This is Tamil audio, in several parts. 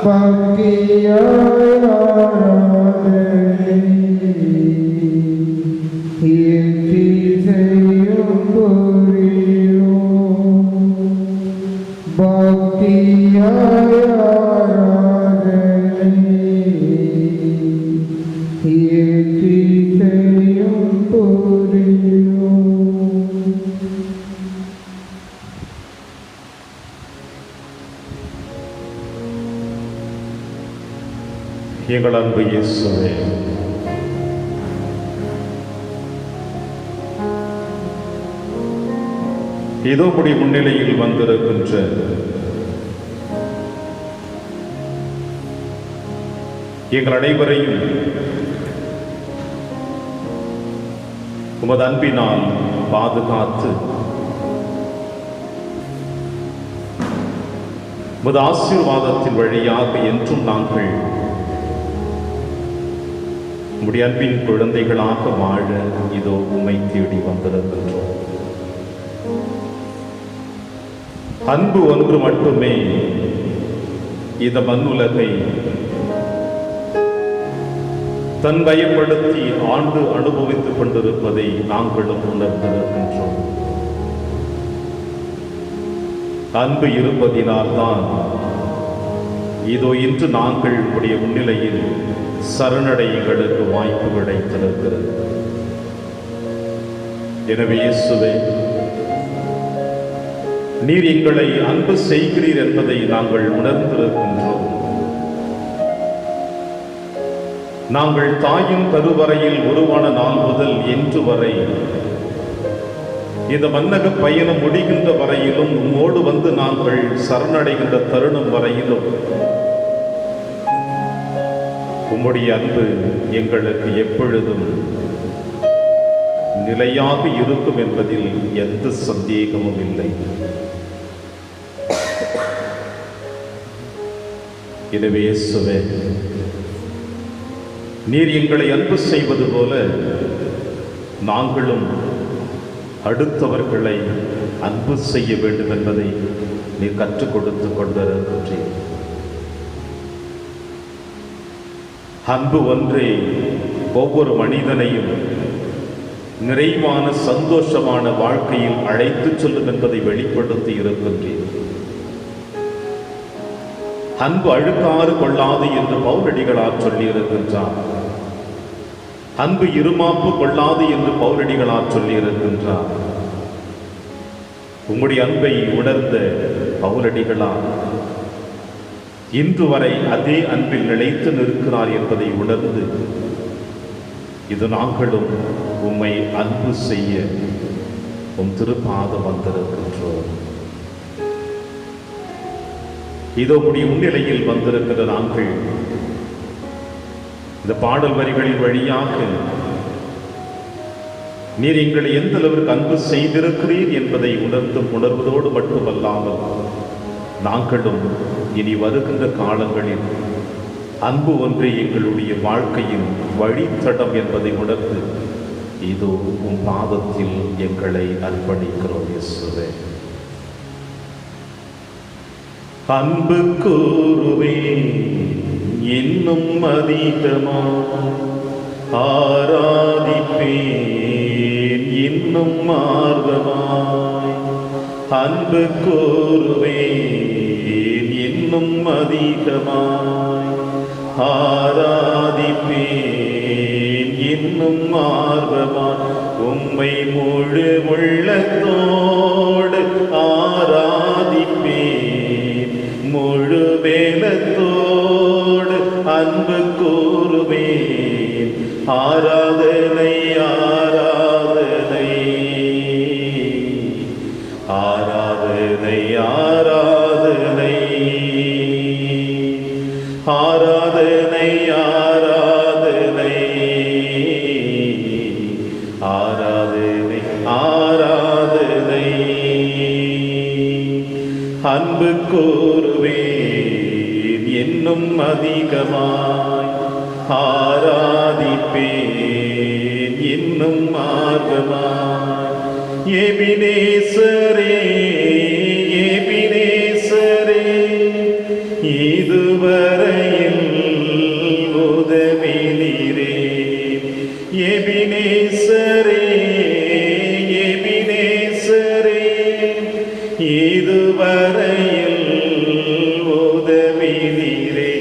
பக்தியாய் ஆராதனை கீர்த்தி செய்யும் புரியோம் பக்தியாய் ஆராதனை கீர்த்தி செய்யும் புரியோம். எங்கள் அன்பு இயேசுவே, இதோ முடி முன்னிலையில் வந்திருக்கின்ற எங்கள் அனைவரையும் உமது அன்பினால் பாதுகாத்து உமது ஆசீர்வாதத்தின் வழியாக என்றும் நாங்கள் உம்முடைய அன்பின் குழந்தைகளாக வாழ இதோ உம்மை தேடி வந்திருக்கின்றோம். அன்பு ஒன்று மட்டுமே இந்த மண்ணுலகை தன் பயப்படுத்தி ஆண்டு அனுபவித்துக் கொண்டிருப்பதை நாங்களும் உணர்ந்திருக்கின்றோம். அன்பு இருப்பதினால்தான் இதோ இன்று நாங்கள் உடைய முன்னிலையில் சரணடைகளுக்கு வாய்ப்பு கிடைத்திருக்கிறது. எனவே இயேசுவே, நீர் எங்களை அன்பு செய்கிறீர் என்பதை நாங்கள் உணர்ந்திருக்கின்றோம். நாங்கள் தாயின் கருவறையில் உருவான நாள் முதல் இன்று வரை இந்த மன்னக பயணம் முடிகின்ற வரையிலும் உம்மோடு வந்து நாங்கள் சரணடைகின்ற தருணம் வரையிலும் உம்முடைய அன்பு எங்களுக்கு எப்பொழுதும் நிலையாக இருக்கும் என்பதில் எந்த சந்தேகமும் இல்லை. எனவே இயேசுவே, நீர் எங்களை அன்பு செய்வது போல நாங்களும் அடுத்தவர்களை அன்பு செய்ய வேண்டும் என்பதை நீர் கற்றுக் கொடுத்து கொண்டிருக்கின்றீர். அன்பு ஒன்றே ஒவ்வொரு மனிதனையும் நிறைவான சந்தோஷமான வாழ்க்கையில் அழைத்துச் செல்லும் என்பதை வெளிப்படுத்தி இருக்கின்றீர். அன்பு அழுக்காறு கொள்ளாது என்று பவுலடிகளார் சொல்லி இருக்கின்றார். அன்பு இருமாப்பு கொள்ளாது என்று பவுலடிகளார் சொல்லி இருக்கின்றார். உம்முடைய அன்பை உணர்ந்த பவுலடிகளார் இன்று வரை அதே அன்பில் நிலைத்து நிற்கிறார் என்பதை உணர்ந்து இது நாங்களும் உம்மை அன்பு செய்ய உம் திருப்பாதம் வந்திருக்கின்றோம். இதோ உடைய முன்னிலையில் வந்திருக்கிற நாங்கள் இந்த பாடல் வரிகளின் வழியாக நீர் எங்களை எந்த அளவிற்கு அன்பு செய்திருக்கிறீர் என்பதை உணர்வதோடு மட்டுமல்லாமல் நாங்களும் இனி வருகின்ற காலங்களில் அன்பு ஒன்றே எங்களுடைய வாழ்க்கையின் வழித்தடம் என்பதை உணர்ந்து இதோ உம் பாதத்தில் எங்களை அர்ப்பணிக்கிறோம். இயேசுவே, அன்பு கூறுவே இன்னும் அதிகமாக ஆராதிப்பேன் இன்னும் ஆர்வமாய். அன்பு கூறுவேன் இன்னும் அதிகமாய் ஆராதிப்பேன் இன்னும் ஆர்வமாய். உம்மை முழு உள்ளத்தோடு ஆராதிப்பேன் முழு வேலத்தோடு அன்பு கூறுவேன். ஆராதனை ஆராதனை ஆராதனை ஆராதனை ஆராதனை ஆராதனை ஆராதனை ஆராதனை. அன்பு கூறுவேன் இன்னும் அதிகமாய் ஆராதிப்பேன் இன்னும் ஆர்வமாய். எபினேசரே எபினேசரே இதுவரையில் உதவி நீரே. எபினேசரே எபினேசரே, இதுவரையில் உதவி நீரே.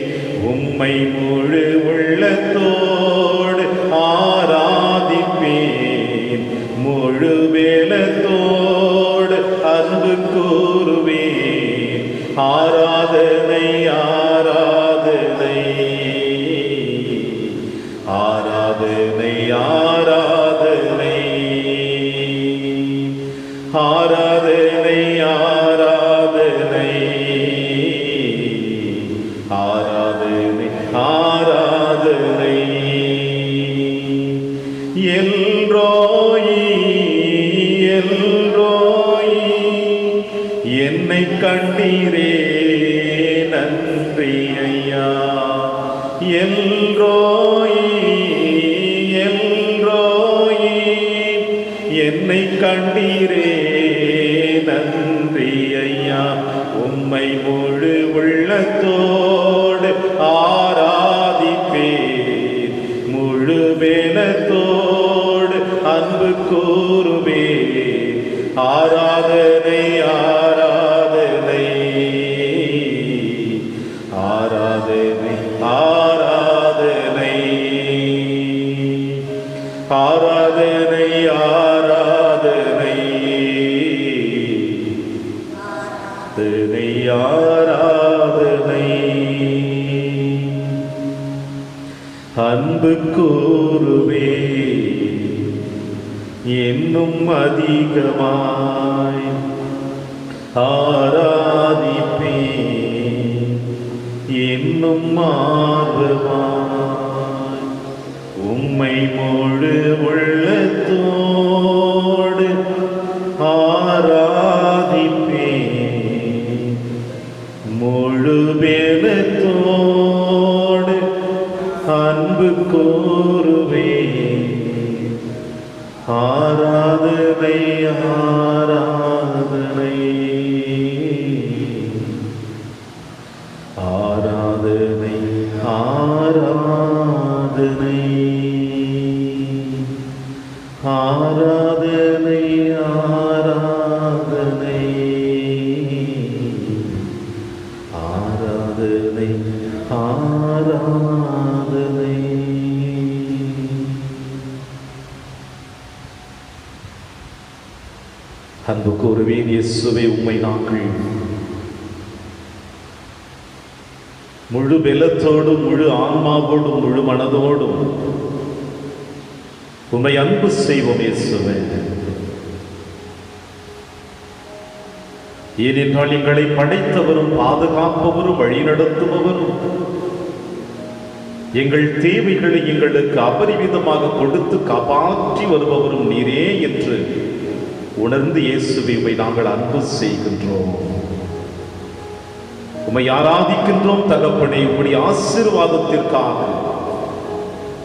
உம்மை முழு உள்ளத்தோடு ஆராதிப்பேன், முழு வேலத்தோடு அன்பு கூறுவேன். ஆராதனை ஆராதனை ஆராதனை ஆராதனை ஆராதனை ஆராதனை ஆராதனை ஆராதனை. எல்ரோயி எல்ரோயி, என்னை கண்டீரே நன்றி ஐயா. எல்ரோயி எல்ரோயி, என்னை கண்டீரே நன்றி ஐயா. உம்மை முழு உள்ளத்தோடு ஆராதிப்பேன், முழு வேலத்தோடு அன்பு கூறுவேன். ஆராதனை ஆராதனை ஆராதனை ஆராதனை ஆராதனை ஆராதனை ஆராதனை. அன்பு கூறுவே இன்னும் அதிகமாய் ஆராதிப்பேன், இன்னும் ஆர்வமாய் உம்மை முழு உள்ளத்தோடு ஆராதிப்பேன், முழு வேலத்தோடு அன்பு கூறுவேன். ஆராதனை ஆராதனை ஆராதனை ஆராதனை ஆராதனை ஆராதனை ஆராதனை ஆராதனை. அன்பு கூறுவேன் இயேசுவே, உம்மை நாங்கள் முழு பலத்தோடும் முழு ஆன்மாவோடும் முழு மனதோடும் உம்மை அன்பு செய்வோம் இயேசுவே. ஏனென்றால் எங்களை படைத்தவரும் பாதுகாப்பவரும் வழிநடத்துபவரும் எங்கள் தேவைகளை எங்களுக்கு அபரிவிதமாக கொடுத்து காப்பாற்றி வருபவரும் நீரே என்று உணர்ந்து இயேசுவை உம்மை நாங்கள் அன்பு செய்கின்றோம், உம்மை ஆராதிக்கின்றோம். தகப்பனே, உம்முடைய ஆசீர்வாதத்திற்காக,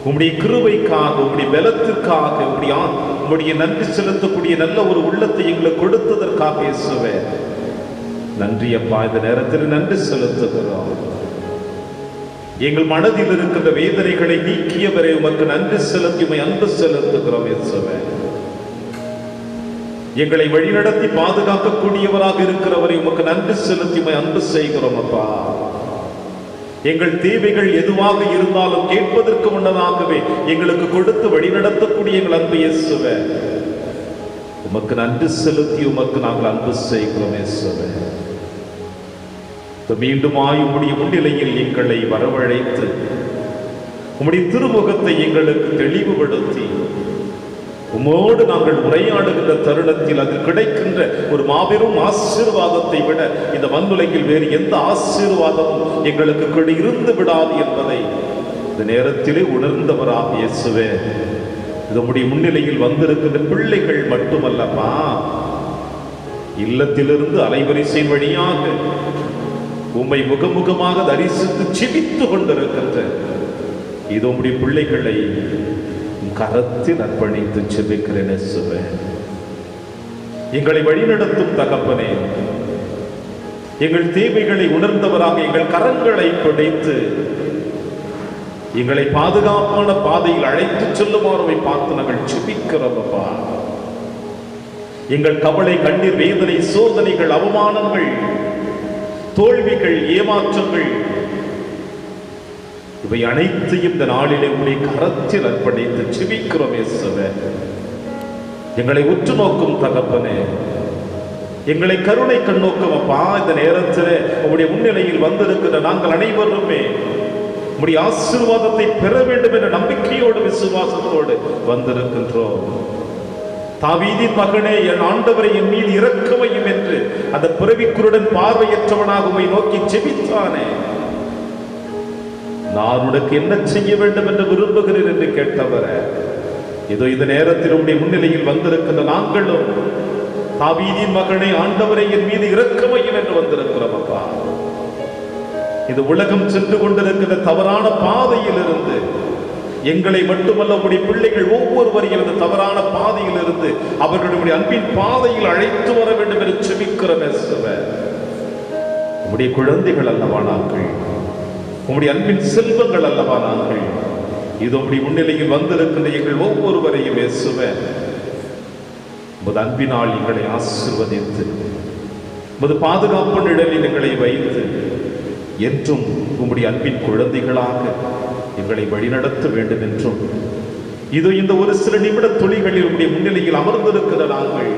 உம்முடைய கிருபைக்காக, உம்முடைய பலத்திற்காக, உம்முடைய நன்றி செலுத்தக்கூடிய நல்ல ஒரு உள்ளத்தை எங்களுக்கு கொடுத்ததற்காக இயேசுவே நன்றி அப்பா. இந்த நேரத்தில் நன்றி செலுத்துகிறோம். எங்கள் மனதில் இருக்கின்ற வேதனைகளை நீக்கியவரை உமக்கு நன்றி செலுத்தி உம்மை அன்பு செலுத்துகிறோம் இயேசுவே. எங்களை வழிநடத்தி பாதுகாக்கக்கூடியவராக இருக்கிறவரை உமக்கு நன்றி செலுத்தி உம்மை அன்பு செய்கிறோம் அப்பா. எங்கள் தேவைகள் எதுவாக இருந்தாலும் கேட்பதற்கு முன்னதாகவே எங்களுக்கு கொடுத்து வழிநடத்தக்கூடிய எங்கள் அன்பு இயேசுவே உமக்கு நன்றி செலுத்தி உமக்கு நாங்கள் அன்பு செய்கிறோம் இயேசுவே. மீண்டுமாய் உம்முடைய முன்னிலையில் எங்களை வரவழைத்து உம்முடைய திருமுகத்தை எங்களுக்கு தெளிவுபடுத்தி உம்மோடு நாங்கள் உரையாடுகின்ற தருணத்தில் அதில் கிடைக்கின்ற ஒரு மாபெரும் ஆசீர்வாதத்தை விட இந்த மண்ணுலகில் வேறு எந்த ஆசீர்வாதமும் எங்களுக்கு இருந்து விடாது என்பதை இந்த நேரத்திலே உணர்ந்தவராக இயேசுவே, நம்முடைய முன்னிலையில் வந்திருக்கின்ற பிள்ளைகள் மட்டுமல்லப்பா, இல்லத்திலிருந்து அலைவரிசை வழியாக உம்மை முகமுகமாக தரிசித்து ஜெபித்து கொண்டிருக்கின்ற இது உம்முடைய பிள்ளைகளை கரத்தில் அர்ப்பணித்து ஜெபிக்கிறேன் இயேசுவே. எங்களை வழிநடத்தும் தகப்பனே, எங்கள் தேவைகளை உணர்ந்தவராக எங்கள் கரங்களை பிடித்து எங்களை பாதுகாப்பான பாதையில் அழைத்து செல்லுமாறுவை பார்த்து நாங்கள் ஜெபிக்கிறோம்ப்பா. எங்கள் கவலை, கண்ணீர், வேதனை, சோதனைகள், அவமானங்கள், தோல்விகள், ஏமாற்றங்கள் இவை அனைத்தையும் இந்த நாளிலே உடைய கரத்தில் அர்ப்பணித்து ஜெபிக்கிறோம் இயேசுவே. எங்களை உற்று நோக்கும் தகப்பனே, எங்களை கருணை கண்ணோக்கும் அப்பா. இந்த நேரத்தில் உங்களுடைய முன்னிலையில் வந்திருக்கிற நாங்கள் அனைவருமே உங்களுடைய ஆசீர்வாதத்தை பெற வேண்டும் என்ற நம்பிக்கையோடு விசுவாசத்தோடு வந்திருக்கின்றோம். தாவீதின் மகனே, என் ஆண்டவரை என் மீது இரக்கமையும் என்று அந்த பிறவிக்குருடன் பார்வையற்றவனாக உம்மை நோக்கி ஜெபித்தானே. நான் உனக்கு என்ன செய்ய வேண்டும் என்று விரும்புகிறேன் என்று கேட்டவர, இதோ இந்த நேரத்தில் உடைய முன்னிலையில் வந்திருக்கின்ற நாங்களும் தாவீதின் மகனே, ஆண்டவரை என் மீது இரக்கமையும் என்று வந்திருக்கிறோம் அப்பா. இது உலகம் சென்று கொண்டிருக்கிற தவறான பாதையில் இருந்து எங்களை மட்டுமல்ல உடைய பிள்ளைகள் ஒவ்வொருவரையும் இந்த தவறான பாதையில் இருந்து அவர்களுடைய அன்பின் பாதையில் அழைத்து வர வேண்டும் என்று ஜெபிக்கிறோம் இயேசுவே. உடைய குழந்தைகள் அல்லவா நாங்கள், உம்முடைய அன்பின் செல்வங்கள் அல்லவா நாங்கள். இது உம்முடைய முன்னிலையில் வந்திருக்கின்ற எங்கள் ஒவ்வொருவரையும் இயேசுவே உமது அன்பினால் எங்களை ஆசீர்வதித்து உமது பாதுகாப்பு நிழலில் எங்களை வைத்து என்றும் உம்முடைய அன்பின் குழந்தைகளாக எங்களை வழிநடத்த வேண்டும் என்றும், இது இந்த ஒரு சில நிமிட துளிகளில் உம்முடைய முன்னிலையில் அமர்ந்திருக்கிற நாங்கள்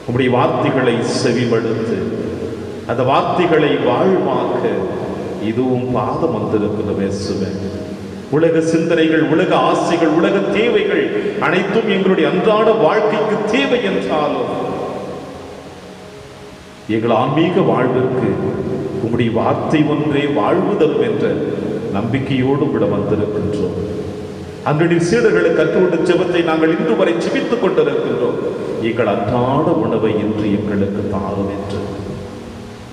உம்முடைய வார்த்தைகளை செவிமடுத்து அந்த வார்த்தைகளை வாழ்வாக்க இதுவும் பாதம் வந்திருக்கிற இயேசுவே. உலக சிந்தனைகள், உலக ஆசைகள், உலக தேவைகள் அனைத்தும் எங்களுடைய அன்றாட வாழ்க்கைக்கு தேவை என்றாலும் எங்கள் ஆன்மீக வாழ்விற்கு உம்முடைய வார்த்தை ஒன்றே வாழ்வு தரும் என்ற நம்பிக்கையோடு விட வந்திருக்கின்றோம். அன்றைய சீடர்களுக்கு கற்றுக்கொண்ட ஜெபத்தை நாங்கள் இன்று வரை ஜெபித்துக் கொண்டிருக்கின்றோம். எங்கள் அன்றாட உணவை இன்று எங்களுக்கு தாரும் என்று.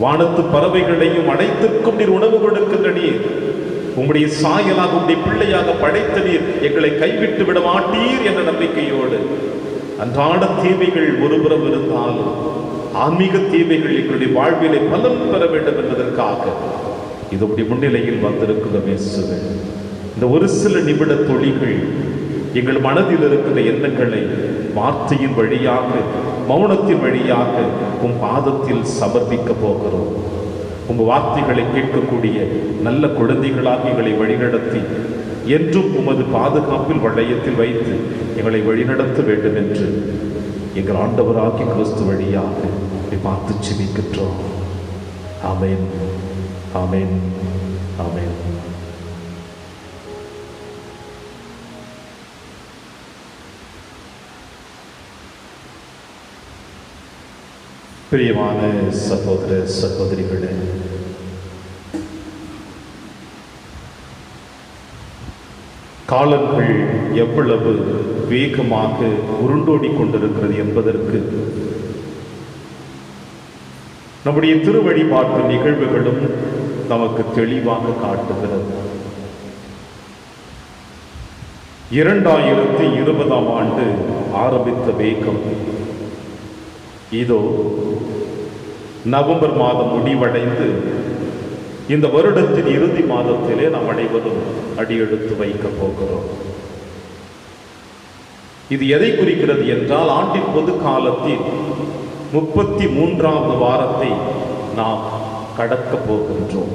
வானத்து பறவைகளையும் அனைத்திற்கும் நீர் உணவு கொடுக்கின்ற நீர், உம்முடைய சாயலாக உம்முடைய பிள்ளையாக படைத்த நீர் எங்களை கைவிட்டு விட மாட்டீர் என்ற நம்பிக்கையோடு அன்றாட தேவைகள் ஒருபுறம் இருந்தாலும் ஆன்மீக தேவைகள் எங்களுடைய வாழ்விலை பலன் பெற வேண்டும் என்பதற்காக இது உம்முடைய முன்னிலையில் வந்திருக்கிற இயேசுவே. இந்த ஒரு சில நிமிட துளிகள் எங்கள் மனதில் இருக்கிற எண்ணங்களை வார்த்தையின் வழியாக, மௌனத்தின் வழியாக உம் பாதத்தில் சமர்ப்பிக்க போகிறோம். உம் வார்த்தைகளை கேட்கக்கூடிய நல்ல குழந்தைகளாக எங்களை வழிநடத்தி என்றும் உமது பாதுகாப்பில் வளையத்தில் வைத்து எங்களை வழிநடத்த வேண்டும் என்று எங்கள் ஆண்டவராகிய கிறிஸ்து வழியாக பார்த்து ஜெபிக்கின்றோம். ஆமென், ஆமென், ஆமென். பிரியமான சகோதர சகோதரிகளே, காலங்கள் எவ்வளவு வேகமாக உருண்டோடி கொண்டிருக்கிறது என்பதற்கு நம்முடைய திருவழிபாட்டு நிகழ்வுகளும் நமக்கு தெளிவாக காட்டுகிறது. 2020ஆம் ஆண்டு ஆரம்பித்த வேகம் இதோ நவம்பர் மாதம் முடிவடைந்து இந்த வருடத்தின் இறுதி மாதத்திலே நாம் அனைவரும் அடியெடுத்து வைக்க போகிறோம். இது எதை குறிக்கிறது என்றால், ஆண்டின் பொது காலத்தில் 33வது வாரத்தை நாம் கடக்க போகின்றோம்.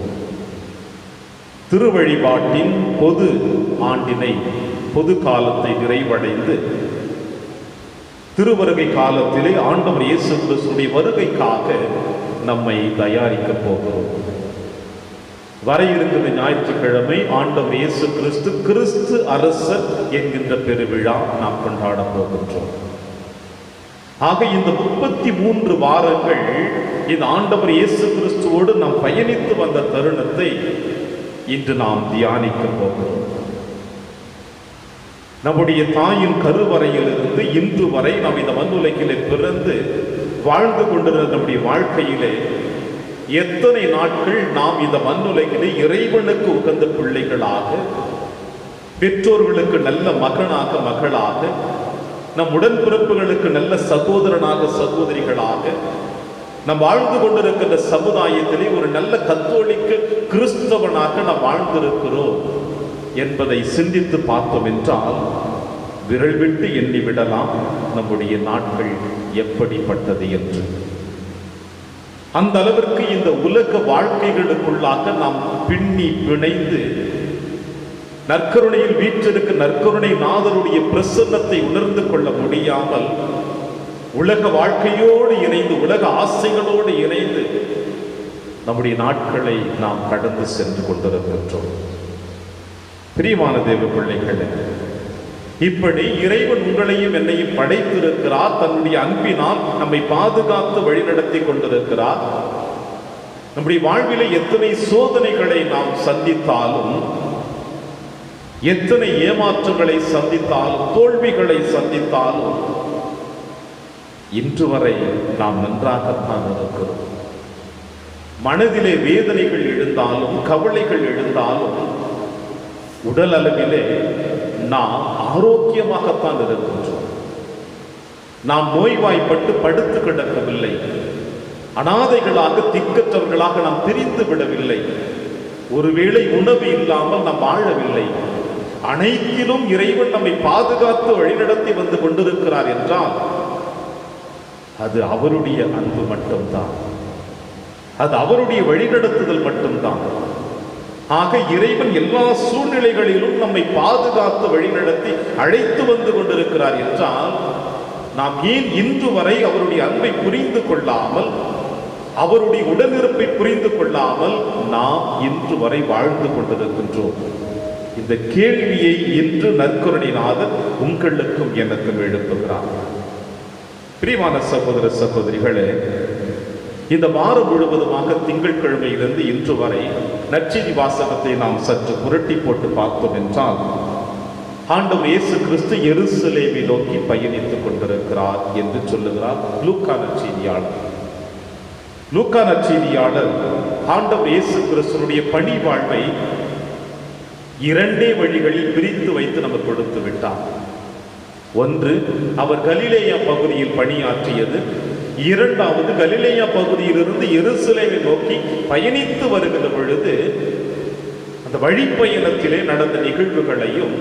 திருவழிபாட்டின் பொது ஆண்டினை, பொது காலத்தை நிறைவடைந்து திருவருகை காலத்திலே ஆண்டவர் இயேசு கிறிஸ்துவின் வருகைக்காக நம்மை தயாரிக்க போகிறோம். வர இருக்கிற ஞாயிற்றுக்கிழமை ஆண்டவர் இயேசு கிறிஸ்து கிறிஸ்து அரசர் என்கின்ற பெருவிழா நாம் கொண்டாட போகின்றோம். ஆக இந்த 33 வாரங்கள் இந்த ஆண்டவர் இயேசு கிறிஸ்துவோடு நாம் பயணித்து வந்த தருணத்தை இன்று நாம் தியானிக்க போகிறோம். நம்முடைய தாயின் கருவறையிலிருந்து இன்று வரை நாம் இந்த மண்ணுலகிலே பிறந்து வாழ்ந்து கொண்டிருந்த நம்முடைய வாழ்க்கையிலே எத்தனை நாட்கள் நாம் இந்த மண்ணுலகிலே இறைவனுக்கு உகந்த பிள்ளைகளாக, பெற்றோர்களுக்கு நல்ல மகனாக மகளாக, நம் உடன்பிறப்புகளுக்கு நல்ல சகோதரனாக சகோதரிகளாக, நாம் வாழ்ந்து கொண்டிருக்கின்ற சமுதாயத்திலே ஒரு நல்ல கத்தோலிக்க கிறிஸ்தவனாக நாம் வாழ்ந்திருக்கிறோம் என்பதை சிந்தித்து பார்த்தோம் என்றால் விரல் விட்டு எண்ணிவிடலாம் நம்முடைய நாட்கள் எப்படிப்பட்டது என்று. அந்த அளவிற்கு இந்த உலக வாழ்க்கைகளுக்குள்ளாக நாம் பின்னி பிணைந்து நற்கருணையில் வீற்றிருக்க நற்கருணை நாதருடைய பிரசன்னத்தை உணர்ந்து கொள்ள முடியாமல் உலக வாழ்க்கையோடு இணைந்து உலக ஆசைகளோடு இணைந்து நம்முடைய நாட்களை நாம் கடந்து சென்று கொண்டிருக்கின்றோம். பிரியமான தேவ பிள்ளைகளே, இப்படி இறைவன் உங்களையும் என்னையும் படைத்திருக்கிறார். தன்னுடைய அன்பினால் நம்மை பாதுகாத்து வழிநடத்தி கொண்டிருக்கிறார். நம்முடைய வாழ்விலே எத்தனை சோதனைகளை நாம் சந்தித்தாலும், எத்தனை ஏமாற்றங்களை சந்தித்தாலும், தோல்விகளை சந்தித்தாலும், இன்று வரை நாம் நன்றாகத்தான் இருக்கிறோம். மனதிலே வேதனைகள் எழுந்தாலும், கவலைகள் எழுந்தாலும், உடல் அளவிலே நாம் ஆரோக்கியமாகத்தான் இருக்கின்றோம். நாம் நோய்வாய்ப்பட்டு படுத்து கிடக்கவில்லை. அனாதைகளாக திக்கற்றவர்களாக நாம் பிரிந்து விடவில்லை. ஒருவேளை உணவு இல்லாமல் நாம் வாழவில்லை. அனைத்திலும் இறைவன் நம்மை பாதுகாத்து வழிநடத்தி வந்து கொண்டிருக்கிறார் என்றால் அது அவருடைய அன்பு மட்டும்தான், அது அவருடைய வழிநடத்துதல் மட்டும்தான். ஆக இறைவன் எல்லா சூழ்நிலைகளிலும் நம்மை பாதுகாத்து வழிநடத்தி அழைத்து வந்து கொண்டிருக்கிறார் என்றால் நாம் ஏன் இன்று வரை அவருடைய அன்பை புரிந்து கொள்ளாமல், அவருடைய உடனிருப்பை புரிந்து கொள்ளாமல் நாம் இன்று வரை வாழ்ந்து கொண்டிருக்கின்றோம்? இந்த கேள்வியை இன்று நற்கருணைநாதர் உங்களுக்கும் எனக்கும் எழுப்புகிறார். பிரியமான சகோதர சகோதரிகளே, இந்த வாரம் முழுவதுமாக திங்கட்கிழமையிலிருந்து இன்று வரை நற்செய்தி வாசகத்தை நாம் சற்று புரட்டி போட்டு பார்த்தோம் என்றால், ஆண்டவர் இயேசு கிறிஸ்து எருசலேமை நோக்கி பயணித்துக் கொண்டிருக்கிறார் என்று சொல்லுகிறார் லூக்கா நற்செய்தியாளர். லூக்கா நற்செய்தியாளர் ஆண்டவர் இயேசு கிறிஸ்துனுடைய பணி வாழ்வை இரண்டே வழிகளில் பிரித்து வைத்து நமக்கு கொடுத்து விட்டார். ஒன்று, அவர் கலிலேயா பகுதியில் பணியாற்றியது. இரண்டாவது, கலிலேயா பகுதியிலிருந்து எருசலேமை நோக்கி பயணித்து வருகிற பொழுது அந்த வழிப்பயணத்திலே நடந்த நிகழ்வுகளையும்,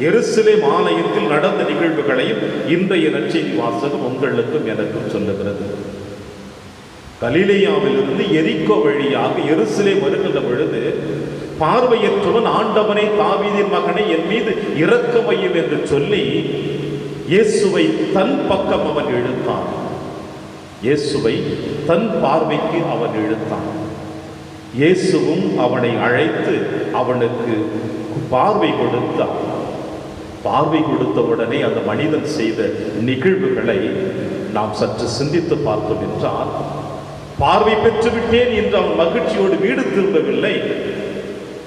எருசலேம் ஆலயத்தில் நடந்த நிகழ்வுகளையும் இன்றைய நற்செய்தி வாசகம் உங்களுக்கும் எனக்கும் சொல்லுகிறது. கலிலேயாவிலிருந்து எரிக்கோ வழியாக எருசலேம் வருகின்ற பொழுது பார்வையற்றவன், ஆண்டவனே தாவீதின் மகனே என் மீது இரக்கமையும் என்று சொல்லி இயேசுவை தன் பக்கம் அவன் இழுத்தான். இயேசுவை தன் பார்வைக்கு அவன் இழுத்தான். இயேசுவும் அவனை அழைத்து அவனுக்கு பார்வை கொடுத்தார். பார்வை கொடுத்தவுடனே அந்த மனிதன் செய்த நிகழ்வுகளை நாம் சற்று சிந்தித்து பார்த்தோம் என்றால், பார்வை பெற்றுவிட்டேன் என்று அவன் மகிழ்ச்சியோடு வீடு திரும்பவில்லை.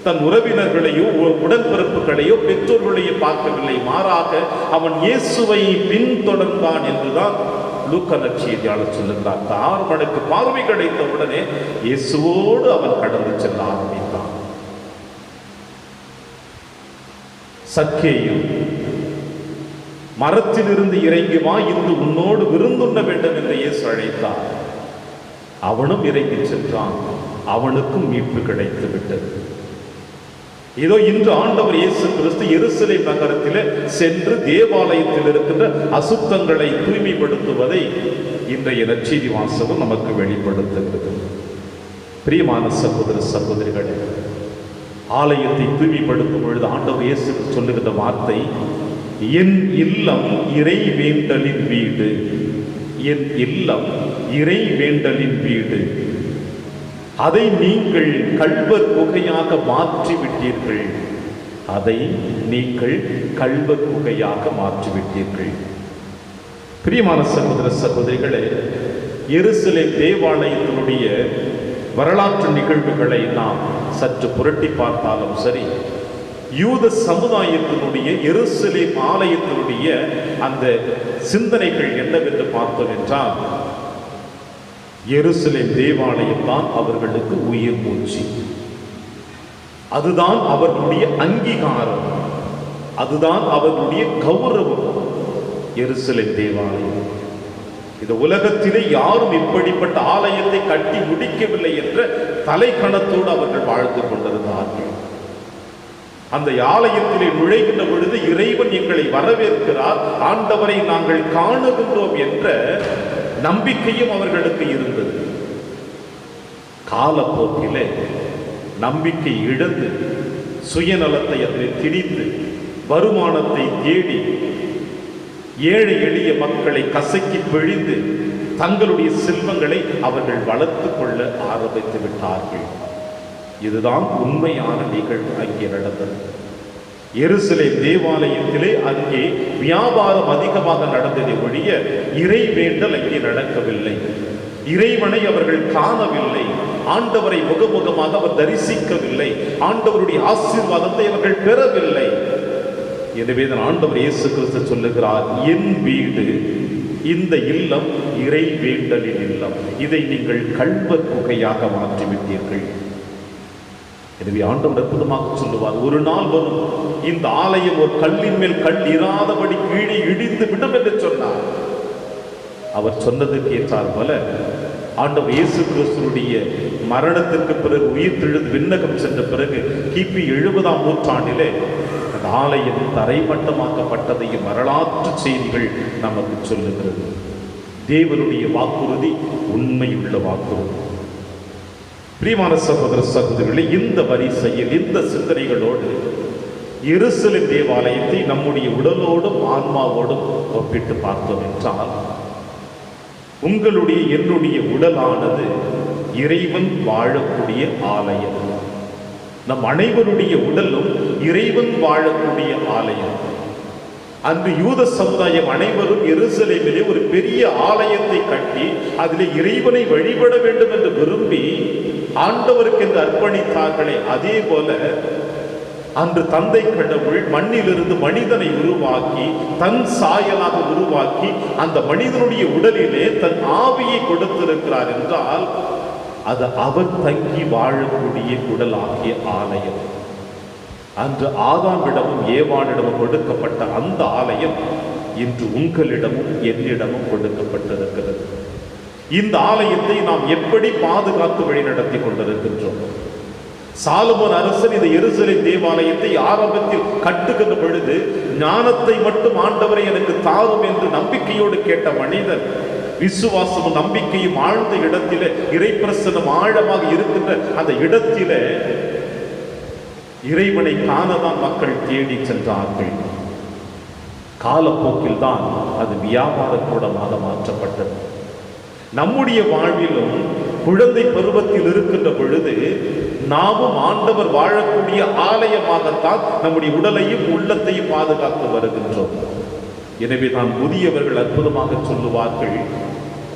தன் உறவினர்களையோ உடன்பிறப்புகளையோ பெற்றோர்களையோ பார்க்கவில்லை. மாறாக அவன் இயேசுவை பின்தொடர்ந்தான் என்றுதான் லூக்கா நற்செய்தியாளர் சொல்லுகிறார். 6 மணிக்கு பார்வை கிடைத்த உடனே இயேசுவோடு அவன் கடந்து செல்ல ஆரம்பித்தான். சக்கேயு, மரத்திலிருந்து இறங்கி வா, இன்று உன்னோடு விருந்துண்ண வேண்டும் என்று இயேசு அழைத்தார். அவனும் இறங்கி சென்றான். அவனுக்கும் மீட்பு கிடைத்து விட்டது. இதோ இன்று ஆண்டவர் இயேசு கிறிஸ்து எருசலேம் நகரத்திலே சென்று தேவாலயத்தில் இருக்கின்ற அசுத்தங்களை தூய்மைப்படுத்துவதை இன்றைய நற்செய்தி வாசகம் நமக்கு வெளிப்படுத்துகிறது. பிரியமான சகோதர சகோதரிகளே, ஆலயத்தை தூய்மைப்படுத்தும் பொழுது ஆண்டவர் இயேசு சொல்லுகின்ற வார்த்தை, என் இல்லம் இறை வேண்டலின் வீடு, என் இல்லம் இறை வேண்டலின் வீடு, அதை நீங்கள் கள்வர் குகையாக மாற்றிவிட்டீர்கள், அதை நீங்கள் கள்வர் குகையாக மாற்றிவிட்டீர்கள். பிரியமான சகோதர சகோதரிகளே, எருசலேம் தேவாலயத்தினுடைய வரலாற்று நிகழ்வுகளை நாம் சற்று புரட்டி பார்த்தாலும் சரி, யூத சமுதாயத்தினுடைய எருசலேம் ஆலயத்தினுடைய அந்த சிந்தனைகள் என்னவென்று பார்த்தோம் என்றால், எருசலேம் தேவாலயம் தான் அவர்களுக்கு உயிர் மூச்சு. அதுதான் அவர்களுடைய அங்கீகாரம், அதுதான் அவர்களுடைய கௌரவம். எருசலேம் தேவாலயம் இந்த உலகத்திலே யாரும் இப்படிப்பட்ட ஆலயத்தை கட்டி முடிக்கவில்லை என்ற தலைக்கணத்தோடு அவர்கள் வாழ்ந்து கொண்டிருந்தார்கள். அந்த ஆலயத்திலே நுழைகின்ற பொழுது இறைவன் எங்களை வரவேற்கிறார், ஆண்டவரை நாங்கள் காணுகின்றோம் என்ற நம்பிக்கையும் அவர்களுக்கு இருந்தது. காலப்போக்கிலே நம்பிக்கை இழந்து சுயநலத்தை அதில் திணித்து வருமானத்தை தேடி ஏழை எளிய மக்களை கசக்கி பிழிந்து தங்களுடைய செல்வங்களை அவர்கள் வளர்த்து கொள்ள ஆரம்பித்து விட்டார்கள். இதுதான் உண்மையான நிகழ்வு அங்கே நடந்தது. எருசலேம் தேவாலயத்திலே அங்கே வியாபாரம் அதிகமாக நடந்ததை ஒழிய இறை வேண்டல் அங்கே நடக்கவில்லை. இறைவனை அவர்கள் காணவில்லை, ஆண்டவரை முகமுகமாக அவர் தரிசிக்கவில்லை, ஆண்டவருடைய ஆசீர்வாதத்தை அவர்கள் பெறவில்லை. எனவே தான் ஆண்டவர் இயேசு கிறிஸ்து சொல்லுகிறார், என் வீடு இந்த இல்லம் இறை வேண்டலின் இல்லம், இதை நீங்கள் கள்வர் குகையாக மாற்றிவிட்டீர்கள். எனவே ஆண்டவர் அற்புதமாக சொல்லுவார், ஒரு நாள் வரும் இந்த ஆலயம் ஒரு கல்லின் மேல் கல் இராதபடி கீழே இடிந்து விடும் என்று சொன்னார். அவர் சொன்னதுக்கு ஏற்றார் போல ஆண்டவர் இயேசு கிறிஸ்துவுடைய மரணத்திற்கு பிறகு உயிர்த்தெழுந்து விண்ணகம் சென்ற பிறகு கிபி 70ஆம் நூற்றாண்டிலே அந்த ஆலயம் தரைமட்டமாக்கப்பட்டதையும் வரலாற்று செய்திகள் நமக்கு சொல்லுகிறது. தேவனுடைய வாக்குறுதி உண்மையுள்ள வாக்குறுதி. பிரியமான சகோதர சகோதரிகளே, இந்த வரிசையில் இந்த சிந்தனைகளோடு எருசலேம் தேவாலயத்தை நம்முடைய உடலோடும் ஆன்மாவோடும் ஒப்பிட்டு பார்த்தோம் என்றால், உங்களுடைய என்னுடைய உடலானது இறைவன் வாழக்கூடிய ஆலயம். நம் அனைவருடைய உடலும் இறைவன் வாழக்கூடிய ஆலயம். அன்று யூத சமுதாயம் அனைவரும் எருசலேமிலே ஒரு பெரிய ஆலயத்தை கட்டி அதிலே இறைவனை வழிபட வேண்டும் என்று விரும்பி ஆண்டவருக்கு என்று அர்ப்பணித்தார்களே, அதே போல அன்று தந்தை கடவுள் மண்ணிலிருந்து மனிதனை உருவாக்கி தன் சாயலாக உருவாக்கி அந்த மனிதனுடைய உடலிலே தன் ஆவியை கொடுத்திருக்கிறார் என்றால் அது அவர் தங்கி வாழக்கூடிய உடலாகிய ஆலயம். அன்று ஆதாமிடமும் ஏவானிடமும் கொடுக்கப்பட்ட அந்த ஆலயம் இன்று உங்களிடமும் என்னிடமும் கொடுக்கப்பட்டிருக்கிறது. இந்த ஆலயத்தை நாம் எப்படி பாதுகாத்து வழிநடத்தி கொண்டிருக்கின்றோம்? சாலமோன் அரசன் இந்த எருசலேம் தேவாலயத்தை ஆரம்பத்தில் கட்டுகின்ற பொழுது ஞானத்தை மட்டும் ஆண்டவரை எனக்கு தாரும் என்று நம்பிக்கையோடு கேட்ட மனிதன், விசுவாசமும் நம்பிக்கையும் ஆழ்ந்த இடத்திலே இறைப்பிரசனம் ஆழமாக இருக்கின்ற அந்த இடத்திலே இறைவனை காணதான் மக்கள் தேடி சென்றார்கள். காலப்போக்கில் தான் அது வியாபார கூடமாக மாற்றப்பட்டது. நம்முடைய வாழ்விலும் குழந்தை பருவத்தில் இருக்கின்ற பொழுது நாமும் ஆண்டவர் வாழக்கூடிய ஆலயமாகத்தான் நம்முடைய உடலையும் உள்ளத்தையும் பாதுகாத்து வருகின்றோம். எனவே தான் முதியவர்கள் அற்புதமாக சொல்லுவார்கள்,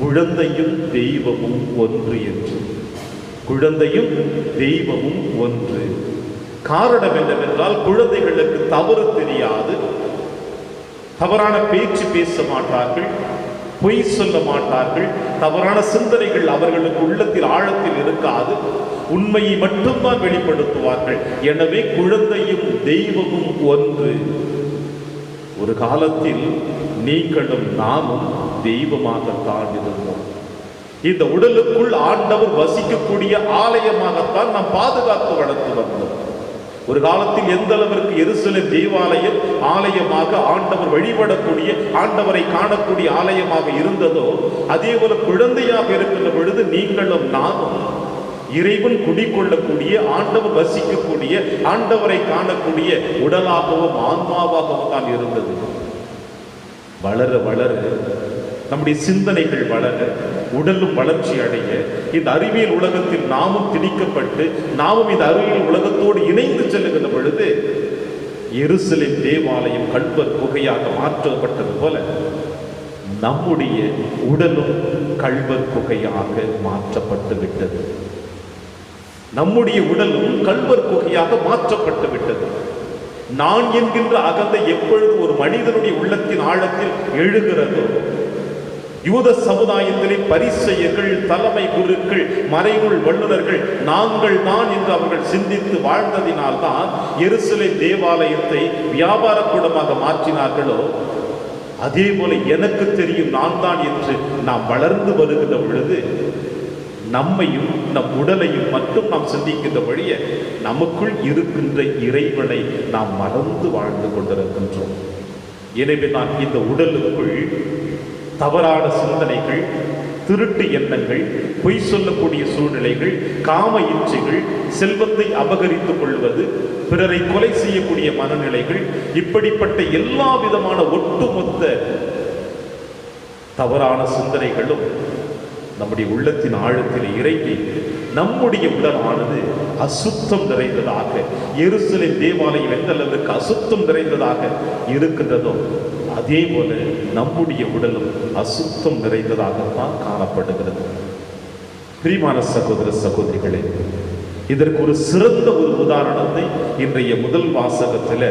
குழந்தையும் தெய்வமும் ஒன்று என்று. குழந்தையும் தெய்வமும் ஒன்று. காரணம் என்னவென்றால், குழந்தைகளுக்கு தவறு தெரியாது, தவறான பேச்சு பேச மாட்டார்கள், பொய் சொல்ல மாட்டார்கள், தவறான சிந்தனைகள் அவர்களுக்கு உள்ளத்தில் ஆழத்தில் இருக்காது, உண்மையை மட்டும்தான் வெளிப்படுத்துவார்கள். எனவே குழந்தையும் தெய்வமும் ஒன்று. ஒரு காலத்தில் நீங்களும் நாமும் தெய்வமாகத்தான் இருந்தோம். இந்த உடலுக்குள் ஆண்டவர் வசிக்கக்கூடிய ஆலயமாகத்தான் நாம் பாதுகாத்து வளர்த்து வந்தோம். ஒரு காலத்தில் எந்த அளவிற்கு எருசலேம் தேவாலயம் ஆலயமாக ஆண்டவர் வழிபடக்கூடிய ஆண்டவரை காணக்கூடிய ஆலயமாக இருந்ததோ, அதே போல குழந்தையாக இருக்கின்ற பொழுது நீங்களும் நானும் இறைவன் குடிக்கொள்ளக்கூடிய ஆண்டவர் வசிக்கக்கூடிய ஆண்டவரை காணக்கூடிய உடலாகவும் ஆன்மாவாகவும் தான் இருந்தது. வளர வளர நம்முடைய சிந்தனைகள் வளர, உடலும் வளர்ச்சி அடைய, இந்த அறிவியல் உலகத்தில் நாமும் திணிக்கப்பட்டு நாமும் இந்த அறிவியல் உலகத்தோடு இணைந்து செல்லுகின்ற பொழுது எருசலேம் தேவாலயம் கள்வர் குகையாக மாற்றப்பட்டது போல நம்முடைய உடலும் கள்வர் குகையாக மாற்றப்பட்டு விட்டது. நம்முடைய உடலும் கள்வர் குகையாக மாற்றப்பட்டு விட்டது. நான் என்கின்ற அகந்தை எப்பொழுது ஒரு மனிதனுடைய உள்ளத்தின் ஆழத்தில் எழுகிறதோ, யூத சமுதாயத்திலே பரிசேயர்கள், தலைமை குருக்கள், மறைநூல் வல்லுநர்கள் நாங்கள் தான் என்று அவர்கள் சிந்தித்து வாழ்ந்ததினால்தான் எருசலேம் தேவாலயத்தை வியாபார கூடமாக மாற்றினார்களோ, அதே போல எனக்கு தெரியும் நான் தான் என்று நாம் வளர்ந்து வருகின்ற பொழுது நம்மையும் நம் உடலையும் மட்டும் நாம் சிந்திக்கின்ற வழிய நமக்குள் இருக்கின்ற இறைவனை நாம் மறந்து வாழ்ந்து கொண்டிருக்கின்றோம். எனவே நான் இந்த உடலுக்குள் தவறான சிந்தனைகள், திருட்டு எண்ணங்கள், பொய் சொல்லக்கூடிய சூழ்நிலைகள், காம இச்சைகள், செல்வத்தை அபகரித்துக் கொள்வது, பிறரை கொலை செய்யக்கூடிய மனநிலைகள், இப்படிப்பட்ட எல்லா விதமான ஒட்டுமொத்த தவறான சிந்தனைகளும் நம்முடைய உள்ளத்தின் ஆழத்தில் இறங்கி நம்முடைய உடலானது அசுத்தம் நிறைந்ததாக, எருசலேம் தேவாலயம் எந்த அளவுக்கு அசுத்தம் நிறைந்ததாக இருக்கின்றதோ அதே போல நம்முடைய உடலும் அசுத்தம் நிறைந்ததாகத்தான் காணப்படுகிறது. பிரியமான சகோதர சகோதரிகளே, இதற்கு ஒரு சிறந்த ஒரு உதாரணத்தை இன்றைய முதல் வாசகத்தில்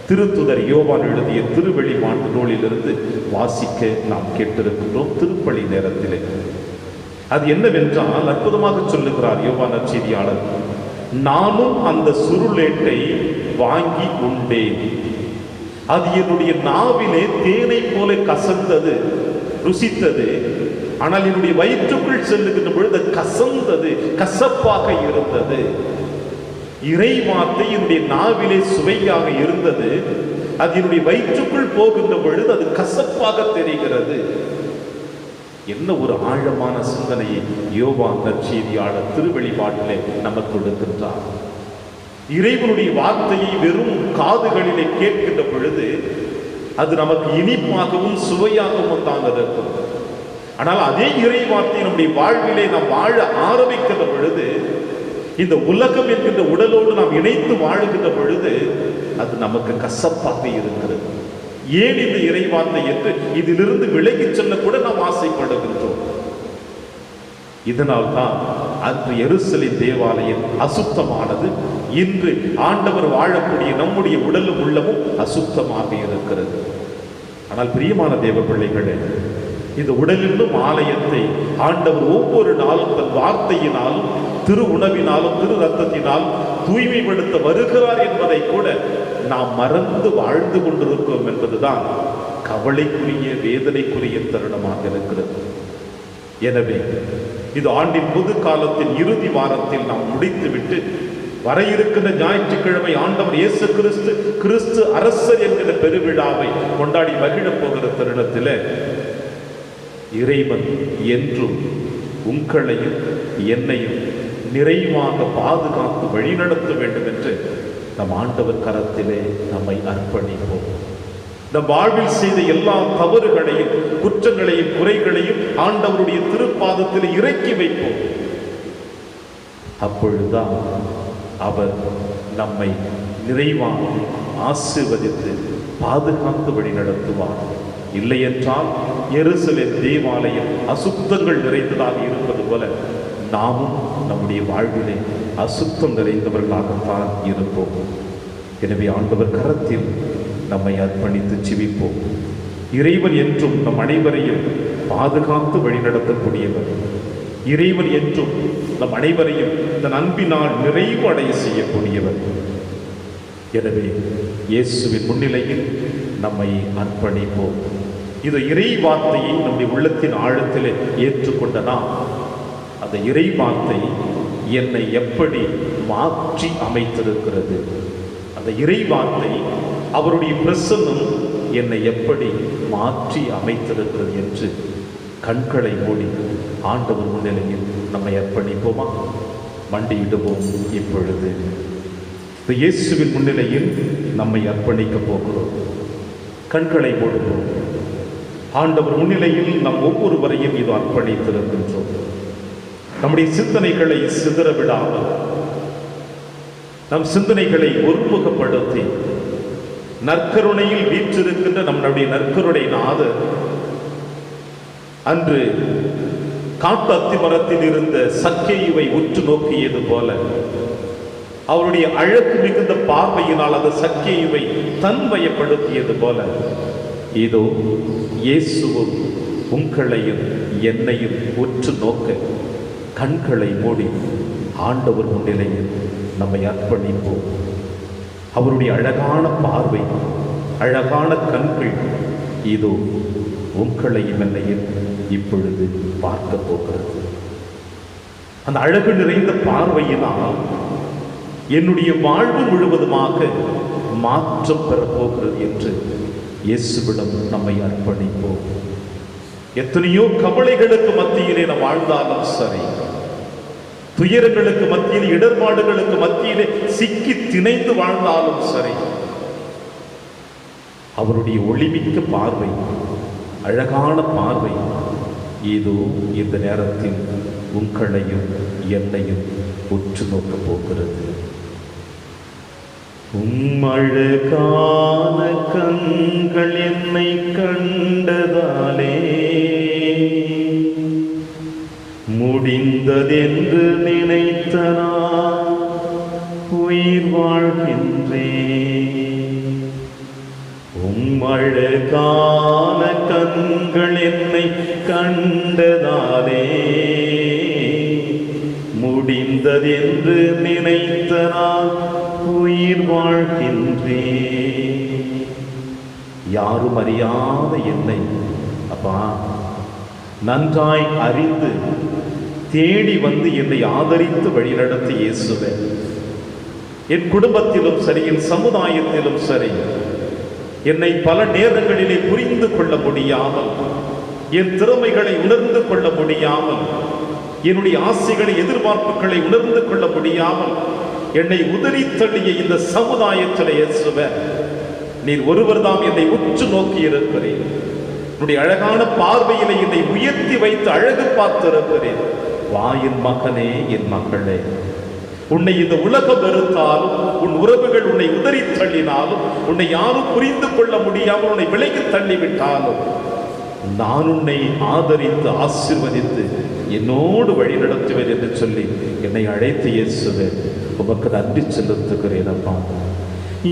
திருத்துதர் யோவான் எழுதிய திருவெளிப்பாட்டு நூலிலிருந்து வாசிக்க நாம் கேட்டிருக்கின்றோம். திருப்பலி நேரத்திலே அது என்னவென்றால் அற்புதமாக சொல்லுகிறார் யோவான் நற்செய்தியாளர், நானும் அந்த சுருளேட்டை வாங்கி உண்டேன், அது என்னுடைய நாவிலே தேனை போல கசந்தது, ருசித்தது. ஆனால் என்னுடைய வயிற்றுக்குள் செல்லுகின்ற பொழுது கசந்தது, கசப்பாக இருந்தது. இறை வார்த்தை என்னுடைய நாவிலே சுவையாக இருந்தது, அது என்னுடைய வயிற்றுக்குள் போகின்ற பொழுது அது கசப்பாக தெரிகிறது. என்ன ஒரு ஆழமான சிந்தனையை யோவான் நற்செய்தியாளர் திருவெளிப்பாட்டிலே நமக்கு கொடுக்கின்றார். இறைவனுடைய வார்த்தையை வெறும் காதுகளிலே கேட்கின்ற பொழுது அது நமக்கு இனிப்பாகவும் சுவையாகவும் தான் இருக்கும். ஆனால் அதே இறை வார்த்தை நம்முடைய வாழ்விலே நாம் வாழ ஆரம்பிக்கின்ற பொழுது, இந்த உலகம் என்கின்ற உடலோடு நாம் இணைத்து வாழுகின்ற பொழுது அது நமக்கு கசப்பாக இருக்கிறது. ஏன் இந்த இறை வார்த்தை என்று இதிலிருந்து விலகி செல்ல கூட நாம் ஆசைப்படுகின்றோம். இதனால் தான் அன்று எருசலேம் தேவாலயம் அசுத்தமானது. இன்று ஆண்டவர் வாழக்கூடிய நம்முடைய உடலும் உள்ளமும் அசுத்தமாக இருக்கிறது. ஆனால் பிரியமான தேவ பிள்ளைகளே, இந்த உடலிலும் ஆலயத்தை ஆண்டவர் ஒவ்வொரு நாளும் தன் வார்த்தையினாலும் திரு உணவினாலும் திரு ரத்தத்தினாலும் தூய்மைப்படுத்த வருகிறார் என்பதை கூட நாம் மறந்து வாழ்ந்து கொண்டிருக்கிறோம் என்பதுதான் கவலைக்குரிய வேதனைக்குரிய தருணமாக இருக்கிறது. எனவே இது ஆண்டின் பொது காலத்தின் இறுதி வாரத்தில் நாம் முடித்துவிட்டு வர இருக்கின்ற ஞாயிற்றுக்கிழமை ஆண்டவர் இயேசு கிறிஸ்து அரசர் என்கிற பெருவிழாவை கொண்டாடி மகிழப் போகிற தருணத்தில் இறைவன் என்றும் உங்களையும் என்னையும் நிறைவாக பாதுகாத்து வழிநடத்த வேண்டும் என்று நம் ஆண்டவர் கரத்திலே நம்மை அர்ப்பணிப்போம். நம் வாழ்வில் செய்த எல்லா தவறுகளையும் குற்றங்களையும் குறைகளையும் ஆண்டவருடைய திருப்பாதத்தில் இறக்கி வைப்போம். அப்பொழுதுதான் அவர் நம்மை நிறைவாக ஆசீர்வதித்து பாதுகாத்து வழிநடத்துவார். இல்லை என்றால் எருசலேம் தேவாலயம் அசுத்தங்கள் நிறைந்ததாக இருப்பது போல நாமும் நம்முடைய வாழ்விலே அசுத்தம் நிறைந்தவர்களாகத்தான் இருப்போம். எனவே ஆண்டவர் கரத்தில் நம்மை அர்ப்பணித்து ஜெபிப்போம். இறைவன் என்றும் நம் அனைவரையும் பாதுகாத்து வழிநடத்தக்கூடியவர். இறைவன் என்றும் நம் அனைவரையும் தன் அன்பினால் நிறைவு அடைய செய்யக்கூடியவர். எனவே இயேசுவின் முன்னிலையில் நம்மை அர்ப்பணிப்போம். இது இறை வார்த்தையை நம்முடைய உள்ளத்தின் ஆழத்திலே ஏற்றுக்கொண்ட நாம் அந்த இறை வார்த்தை என்னை எப்படி மாற்றி அமைத்திருக்கிறது, அந்த இறை வார்த்தை அவருடைய பிரசன்னம் என்னை எப்படி மாற்றி அமைத்திருக்கிறது என்று கண்களை மூடி ஆண்டவர் முன்னிலையில் நம்மை அர்ப்பணிப்போமா? மண்டியிடுவோம். இப்பொழுது இயேசுவின் முன்னிலையில் நம்மை அர்ப்பணிக்க போகிறோம். கண்களை மூடுவோம். ஆண்டவர் முன்னிலையில் நம் ஒவ்வொருவரையும் இது அர்ப்பணித்திருக்கின்றோம். நம்முடைய சிந்தனைகளை சிதற விடாமல் நம் சிந்தனைகளை ஒருமுகப்படுத்தி நற்கருணையில் வீற்றிருக்கின்ற நம்முடைய நற்கருணை நாதர் அன்று காட்டு அத்தி மரத்தில் இருந்த சக்கேயுவை உற்று நோக்கியது போல அவருடைய அழகு மிகுந்த பார்வையினால் அந்த சக்கேயுவை தன்வயப்படுத்தியது போல இதோ இயேசுவும் உங்களையும் என்னையும் உற்று நோக்க கண்களை மூடி ஆண்டவர் முன்னிலையில் நம்மை அர்ப்பணிப்போம். அவருடைய அழகான பார்வை, அழகான கண்கள் இதோ உங்களையும் என்னையும் இப்பொழுது பார்க்க போகிறது. அந்த அழகு நிறைந்த பார்வையினால் என்னுடைய வாழ்வு முழுவதுமாக மாற்றம் பெறப்போகிறது என்று இயேசுவிடம் நம்மை அர்ப்பணிப்போம். எத்தனையோ கவலைகளுக்கு மத்தியிலே நாம் வாழ்ந்தாலும் சரி, துயரங்களுக்கு மத்தியில், இடர்பாடுகளுக்கு மத்தியிலே சிக்கி திணைந்து வாழ்ந்தாலும் சரி, அவருடைய ஒளிமிக்க பார்வை, அழகான பார்வை ஏதோ இந்த நேரத்தில் உங்களையும் என்னையும் உற்று நோக்கப் போகிறது. அழகான கண்கள் என்னை கண்டதாலே முடிந்ததென்று நினைத்த நான் உயிர் வாழ்கின்றேன். அழகான கண்கள் என்னை கண்டதாலே முடிந்ததென்று நினைத்த நான் உயிர் வாழ்கின்றேன். யாரும் அறியாத என்னை அப்பா நன்றாய் அறிந்து தேடி வந்து என்னை ஆதரித்து வழிநடத்தி இயேசுவே, என் குடும்பத்திலும் சரி, என் சமுதாயத்திலும் சரி, என்னை பல நேரங்களிலே புரிந்து கொள்ள முடியாமல், என் திறமைகளை உணர்ந்து கொள்ள முடியாமல், என்னுடைய ஆசைகளை எதிர்பார்ப்புகளை உணர்ந்து கொள்ள முடியாமல் என்னை உதறி தள்ளிய இந்த சமுதாயத்தில் இயேசுவே, நீர் ஒருவர் தான் என்னை உற்று நோக்கி இருக்கிறேன். என்னுடைய அழகான பார்வையிலே என்னை உயர்த்தி வைத்து அழகு பார்த்திருக்கிறேன். வா என் மகனே, என் மகளே, உன்னை இந்த உலகம் வெறுத்தாலும், உன் உறவுகள் உன்னை உதறி தள்ளினாலும், உன்னை யாரும் புரிந்து கொள்ள முடியாமல் உன்னை விலகி தள்ளிவிட்டாலும், நான் உன்னை ஆதரித்து ஆசீர்வதித்து என்னோடு வழி நடத்துவேன் என்று சொல்லி என்னை அழைத்து இயேசுவே, உமக்கு நன்றி செலுத்துகிறேன் அப்பா.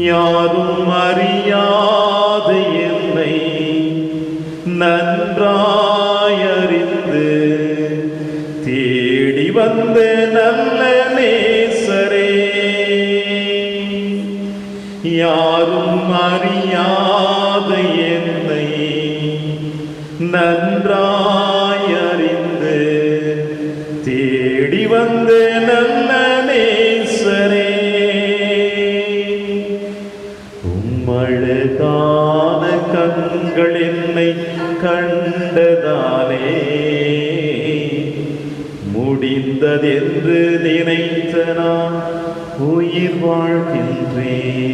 யாரும் அறியாத என்னை நன்றாயறிந்து தேடி வந்த நல்ல நேசரே, யாரும் அறியாத என்னை நன்றாயறிந்து தேடி வந்த நல்ல நேசரே, அழகான கண்கள் என்னை கண்டதாலே முடிந்ததென்று நினைத்த நான் உயிர் வாழ்கின்றேன்.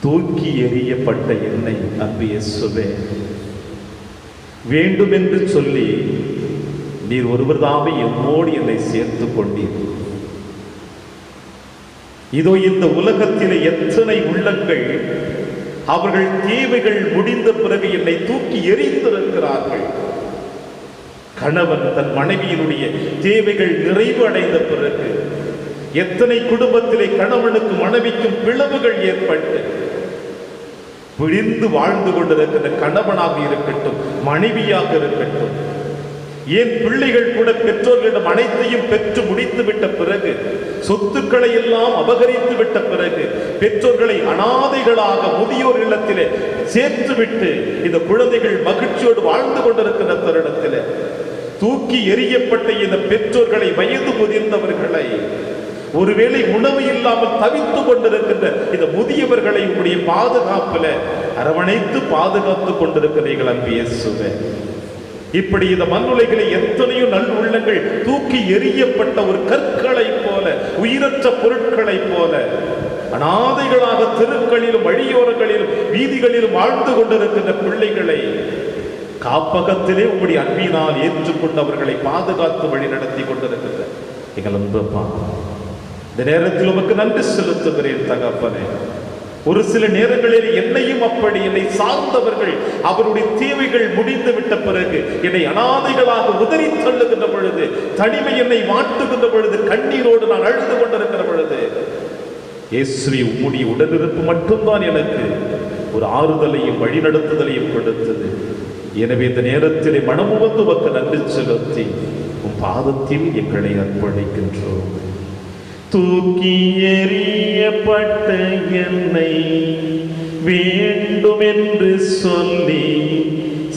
தூக்கி எறியப்பட்ட என்னை அன்பு இயேசுவே, வேண்டும் என்று சொல்லி நீர் ஒருவர் தாமே என்னோடு என்னை சேர்த்து கொண்டீர். இதோ இந்த உலகத்திலே எத்தனை உள்ளங்கள் அவர்கள் தேவைகள் முடிந்த பிறகு என்னை தூக்கி எறிந்திருக்கிறார்கள். கணவன் தன் மனைவியினுடைய தேவைகள் நிறைவு அடைந்த பிறகு எத்தனை குடும்பத்திலே கணவனுக்கு மனைவிக்கும் பிளவுகள் ஏற்பட்டு பிழிந்து வாழ்ந்து கொண்டிருக்கிற கணவனாக இருக்கட்டும், மனைவியாக இருக்கட்டும், ஏன் பிள்ளைகள் கூட பெற்றோர்களிடம் அனைத்தையும் பெற்று முடித்து விட்ட பிறகு, சொத்துக்களை எல்லாம் அபகரித்து விட்ட பிறகு, பெற்றோர்களை அனாதைகளாக முதியோர் இல்லத்திலே சேர்த்துவிட்டு இந்த குழந்தைகள் மகிழ்ச்சியோடு வாழ்ந்து கொண்டிருக்கிற தருணத்தில் தூக்கி எறியப்பட்ட இந்த பெற்றோர்களை, வயது முதிர்ந்தவர்களை, ஒருவேளை உணவு இல்லாமல் தவித்து கொண்டிருக்கின்ற இந்த முதியவர்களை உங்களுடைய பாதுகாப்புல அரவணைத்து பாதுகாத்து கொண்டிருக்கிறீர்கள் அன்பு இயேசுவே. இப்படி இந்த மண்ணுலகிலே எத்தனையோ நல் உள்ளங்கள் தூக்கி எறியப்பட்ட ஒரு கற்களை போல, உயிரற்ற பொருட்களை போல அனாதைகளாக தெருக்களிலும் வழியோரங்களிலும் வீதிகளிலும் வாழ்ந்து கொண்டிருக்கின்ற பிள்ளைகளை காப்பகத்திலே உங்களுடைய அன்பினால் ஏற்றுக்கொண்டவர்களை பாதுகாத்து வழி நடத்தி கொண்டிருக்கின்ற எங்கள் அன்பப்பா, இந்த நேரத்தில் உமக்கு நன்றி செலுத்துகிறேன் தகப்பனே. ஒரு சில நேரங்களில் என்னையும் அப்படி என்னை சார்ந்தவர்கள் அவருடைய தேவைகள் முடிந்து விட்ட பிறகு என்னை அனாதைகளாக உதறி தள்ளுகின்ற பொழுது, தனிமை என்னை மாட்டுகின்ற பொழுது, கண்ணீரோடு நான் அழுது கொண்டிருக்கிற பொழுது, இயேசுவே உம்முடைய உடனிருப்பு மட்டும்தான் எனக்கு ஒரு ஆறுதலையும் வழிநடத்துதலையும் கொடுத்தது. எனவே இந்த நேரத்திலே மனமுவந்து உமக்கு நன்றி செலுத்தி உம் பாதத்தில் எங்களை அர்ப்பணிக்கின்றோம். தூக்கி எறியப்பட்ட என்னை வேண்டும் என்று சொல்லி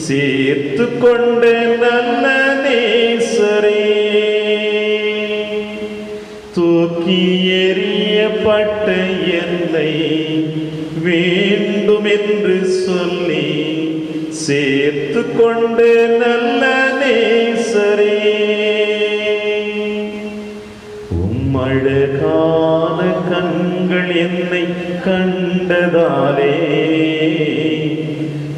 சேர்த்து கொண்ட நல்ல நேசரே, தூக்கி எறியப்பட்ட என்னை வேண்டும் என்று சொல்லி சேர்த்து கொண்ட நல்ல நேசரே, அழகான கண்கள் என்னை கண்டதாலே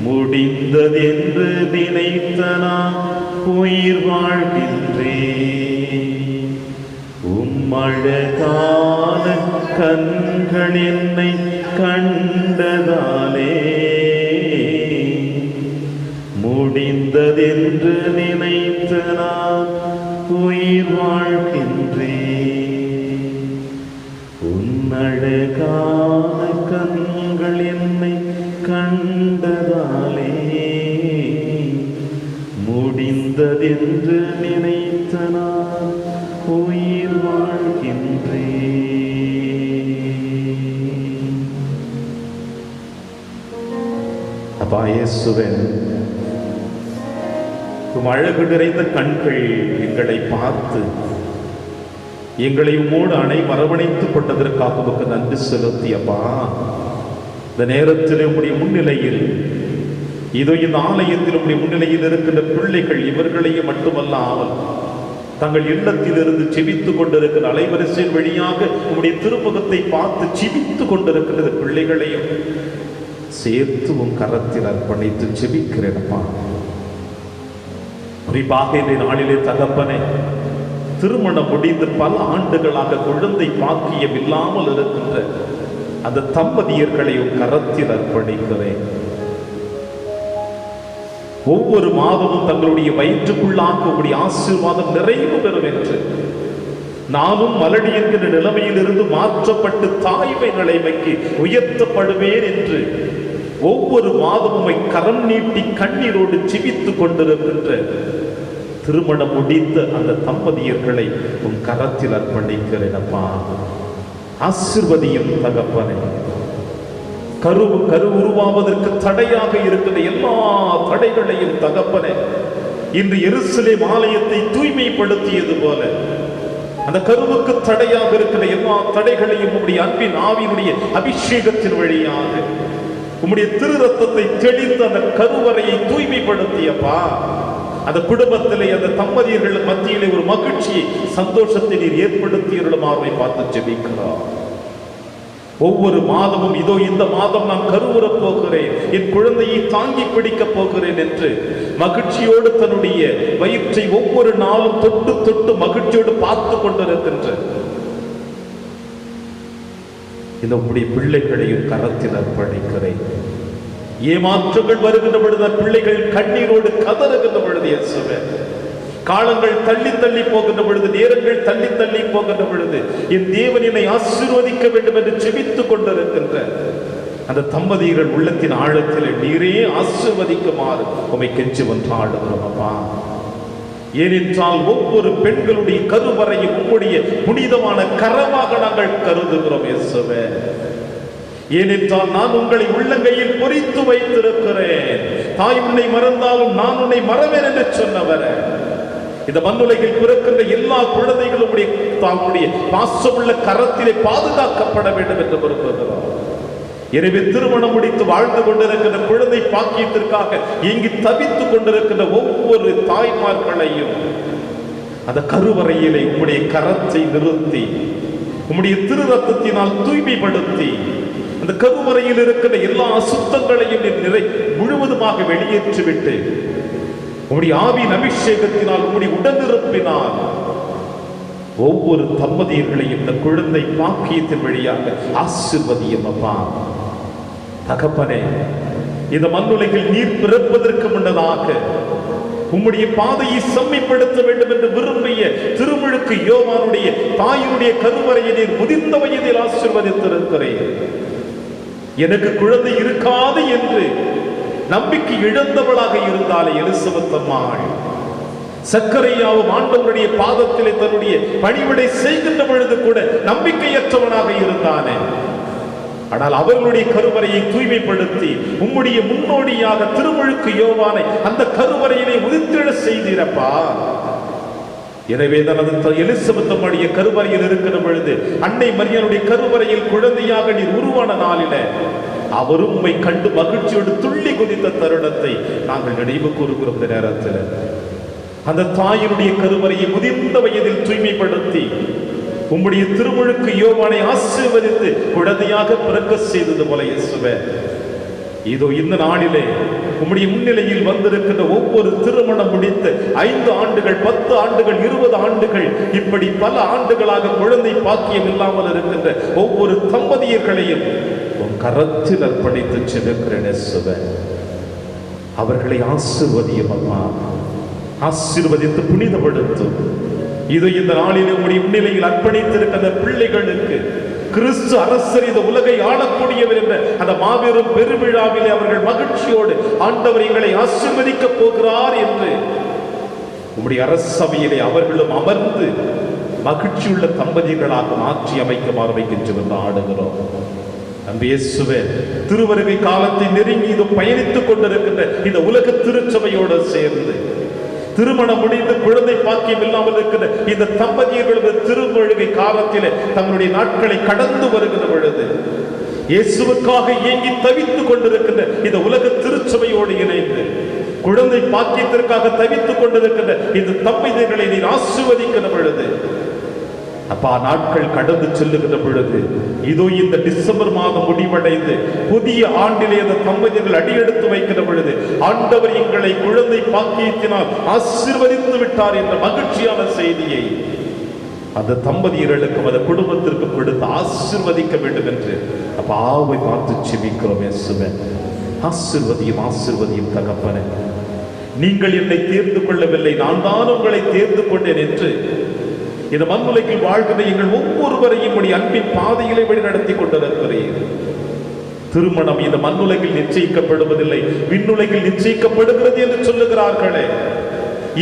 முடிந்ததென்று நினைத்த நான் உயிர் வாழ்கின்றேன். அழகான கண்கள் என்னை கண்டதாலே முடிந்ததென்று நினைத்த நான் உயிர் வாழ்கின்றேன். அழகான கண்கள் என்னை கண்டதாலே முடிந்ததென்று நினைத்த நான் உயிர் வாழ்கின்றேன். அப்பா இயேசுவே, உம் அழகு நிறைந்த கண்கள் எங்களை பார்த்து எங்களை உம்மோடு அரவணைத்துக் கொண்டதற்காக உமக்கு நன்றி செலுத்தியப்பா. இந்த நேரத்தில் உம்முடைய முன்னிலையில், இதோ இந்த ஆலயத்தில் உம்முடைய முன்னிலையில் இருக்கின்ற பிள்ளைகள் இவர்களையும் மட்டுமல்லாமல் தங்கள் இல்லத்திலிருந்து செபித்துக் கொண்டிருக்கிற அலைவரிசையின் வழியாக உம்முடைய திருமுகத்தை பார்த்து செபித்துக் கொண்டிருக்கிற பிள்ளைகளையும் சேர்த்து உன் கரத்தில் அர்ப்பணித்து செபிக்கிறேனப்பா. குறிப்பாக இந்த நாளிலே தகப்பனே, திருமணம் முடிந்து பல ஆண்டுகளாக குழந்தை பாக்கியம் இல்லாமல் இருக்கின்ற அந்த தம்பதியர்களையும் கரத்தில் அர்ப்பணிக்கிறேன். ஒவ்வொரு மாதமும் தங்களுடைய வயிற்றுக்குள்ளாக ஆசீர்வாதம் நிறைவு பெறும் என்று நானும் மலடி என்கிற நிலைமையில் இருந்து மாற்றப்பட்டு தாய்மை நிலைமைக்கு உயர்த்தப்படுவேன் என்று ஒவ்வொரு மாதமும் கரம் நீட்டி கண்ணீரோடு ஜெபித்துக் கொண்டிருக்கின்ற திருமணம் முடித்த அந்த தம்பதியர்களை உன் கரத்தில் அர்ப்பணிக்கிறேனப்பா. ஆசீர்வதியும் தகப்பனே. கரு உருவாவதற்கு தடையாக இருக்கிற எல்லா தடைகளையும் தகப்பனே, இன்று எருசலேம் ஆலயத்தை தூய்மைப்படுத்தியது போல அந்த கருவுக்கு தடையாக இருக்கிற எல்லா தடைகளையும் உம்முடைய அன்பின் ஆவியினுடைய அபிஷேகத்தின் வழியாக உம்முடைய திரு ரத்தத்தை தெளிந்து அந்த கருவறையை தூய்மைப்படுத்தியப்பா. அந்த குடும்பத்திலே அந்த தம்பதியர்கள் மத்தியிலே ஒரு மகிழ்ச்சியை, சந்தோஷத்தை நீர் ஏற்படுத்தியருளுமாறு பார்த்து ஜெபிக்கிறோம். ஒவ்வொரு மாதமும் இதோ இந்த மாதம் நான் கருவுறப் போகிறேன், என் குழந்தையை தாங்கி பிடிக்கப் போகிறேன் என்று மகிழ்ச்சியோடு தன்னுடைய வயிற்றை ஒவ்வொரு நாளும் தொட்டு தொட்டு மகிழ்ச்சியோடு பார்த்து கொண்டிருக்கின்ற இந்த உம்முடைய பிள்ளைகளையும் கரத்தில் அர்ப்பணிக்கிறேன். ஏமாற்றங்கள் வருகின்ற பொழுது பிள்ளைகள் கண்ணீரோடு கதறுகின்ற பொழுது இயேசுவே, காலங்கள் தள்ளி தள்ளி போகின்ற பொழுது, நேரங்கள் தள்ளி தள்ளி போகின்ற பொழுது என் தேவன் என்னை ஆசீர்வதிக்க வேண்டும் என்று ஜெபித்துக் கொண்டிருக்கின்ற அந்த தம்பதியர்கள் உள்ளத்தின் ஆழத்தில் நீரே ஆசீர்வதிக்குமாறு உம்மை கெஞ்சி ஒன்றாடுகிறோம் அப்பா. ஏனென்றால் ஒவ்வொரு பெண்களுடைய கருவறையும் உம்முடைய புனிதமான கரமாக நாங்கள் கருதுகிறோம் இயேசுவே. ஏனென்றால் நான் உங்களை உள்ளங்கையில் பொறித்து வைத்திருக்கிறேன், தாய் உன்னை மறந்தாலும் நான் உன்னை மறவேன் என்று சொன்னவர். இந்த மண்ணுலகில் பிறக்கின்ற எல்லா குழந்தைகளும் தாங்களுடைய பாசமுள்ள கரத்திலே பாதுகாக்கப்பட வேண்டும் என்று விரும்புகிறோம். எனவே திருமணம் முடித்து வாழ்ந்து கொண்டிருக்கின்ற குழந்தை பாக்கியத்திற்காக இங்கு தவித்துக் கொண்டிருக்கின்ற ஒவ்வொரு தாய்மார்களையும் அந்த கருவறையிலே உம்முடைய கரத்தை நிறுத்தி உம்முடைய திரு ரத்தத்தினால் தூய்மைப்படுத்தி அந்த கருவறையில் இருக்கிற எல்லா அசுத்தங்களையும் முழுவதுமாக வெளியேற்றிவிட்டு உம்முடைய ஆவியின் அபிஷேகத்தினால் உம்முடைய உடனிருப்பினால் ஒவ்வொரு தம்பதியர்களையும் இந்த குழந்தை பாக்கியத்தின் வழியாக ஆசீர்வதியும் அப்பா. தகப்பனே, இந்த மண்ணுலகில் நீர் பிறப்பதற்கு முன்னதாக உம்முடைய பாதையை செம்மைப்படுத்த வேண்டும் என்று விரும்பிய திருமுழுக்கு யோவானுடைய தாயினுடைய கருவறையை நீர் முதிர்ந்த வயதில் ஆசீர்வதித்திருக்கிறேன். எனக்கு குழந்தை இருக்காது என்று நம்பிக்கை இழந்தவளாக இருந்தாலே எலிசபெத் அம்மாள், சக்கரையாவும் ஆண்டவருடைய பாதத்திலே தன்னுடைய பணிவிடை செய்கின்ற பொழுது கூட நம்பிக்கையற்றவனாக இருந்தானே. ஆனால் அவர்களுடைய கருவறையை தூய்மைப்படுத்தி உம்முடைய முன்னோடியாக திருமுழுக்கு யோவானை அந்த கருவறையிலே உதித்திட செய்தீரப்பா. எனவே தனது எலிசபெத் அம்மாவுடைய கருவறையில் இருக்கிற பொழுது அன்னை மரியாளுடைய கருவறையில் குழந்தையாக நீர் உருவான நாளில அவரும் உம்மை கண்டு மகிழ்ச்சியோடு துள்ளி குதித்த தருணத்தை நாங்கள் நினைவு கூறுகிறோம். இந்த நேரத்தில் அந்த தாயினுடைய கருவறையை முதிர்ந்த வயதில் தூய்மைப்படுத்தி உம்முடைய திருமுழுக்கு யோவானை ஆசீர்வதித்து குழந்தையாக பிறக்க செய்தது போல இயேசுவே, இதோ இந்த நாளிலே உம்முடைய முன்னிலையில் வந்திருக்கின்ற ஒவ்வொரு திருமணம் முடித்து 5 ஆண்டுகள் 10 ஆண்டுகள் 20 ஆண்டுகள் இப்படி பல ஆண்டுகளாக குழந்தை பாக்கியம் இல்லாமல் இருக்கின்ற ஒவ்வொரு தம்பதியர்களையும் உன் கரத்தில் அர்ப்பணித்து செல்கிறேன் இயேசுவே. அவர்களை ஆசீர்வதியும் அம்மா, ஆசீர்வதித்து புனிதப்படுத்தும். இது இந்த நாளில் உம்முடைய முன்னிலையில் அர்ப்பணித்திருக்கிற பிள்ளைகளுக்கு கிறிஸ்து அரசர் இந்த உலகை ஆளக்கூடியவர் என்ற அந்த மாபெரும் பெருவிழாவிலே அவர்கள் மகிழ்ச்சியோடு ஆண்டவர் எங்களை ஆசீர்வதிக்க போகிறார் என்று உம்முடைய அரசவையிலே அவர்களும் அமர்ந்து மகிழ்ச்சியுள்ள தம்பதிகளாக மாற்றி அமைக்குமாறு வைக்கின்ற ஆடுகிறோம். அன்பு இயேசுவே, திருவருகை காலத்தை நெருங்கி இது பயணித்துக் கொண்டிருக்கின்ற இந்த உலக திருச்சபையோடு சேர்ந்து திருமணம் முடிந்து குழந்தை பாக்கியம் இல்லாமல் இருக்கிற இந்த தம்பதியர்களது திருவருகை காலத்திலே தங்களுடைய நாட்களை கடந்து வருகிற பொழுது இயேசுவுக்காக ஏங்கி தவித்துக் கொண்டிருக்கின்ற இந்த உலக திருச்சபையோடு இணைந்து குழந்தை பாக்கியத்திற்காக தவித்துக் கொண்டிருக்கின்ற இந்த தம்பதியர்களை நீர் ஆசீர்வதிக்கிற பொழுது அப்பா, நாட்கள் கடந்து செல்லுகிற பொழுது இதோ இந்த டிசம்பர் மாதம் முடிவடைந்து புதிய ஆண்டிலே அந்த தம்பதியர்கள் அடியெடுத்து வைக்கிற பொழுது ஆண்டவர் எங்களை குழந்தை பாக்கியத்தினால் ஆசீர்வதித்து விட்டார் என்ற மகிழ்ச்சியான செய்தியை அந்த தம்பதியர்களுக்கும் அந்த குடும்பத்திற்கும் கொடுத்து ஆசீர்வதிக்க வேண்டும் என்று அப்ப ஆவை பார்த்து செபிக்கிறோம். இயேசுவே, ஆசீர்வதியும் ஆசீர்வதியும் தகப்பனே, நீங்கள் என்னை தேர்ந்து கொள்ளவில்லை, நான் தான் உங்களை தேர்ந்து கொண்டேன் என்று இந்த மண்ணுலகில் வாழ்கிற எங்கள் ஒவ்வொருவரையும் உடைய அன்பின் பாதைகளை வழி நடத்தி கொண்டிருக்கிறீர். திருமணம் இந்த மண்ணுலகில் நிச்சயிக்கப்படுவதில்லை, விண்ணுலகில் நிச்சயிக்கப்படுகிறது என்று சொல்லுகிறார்களே.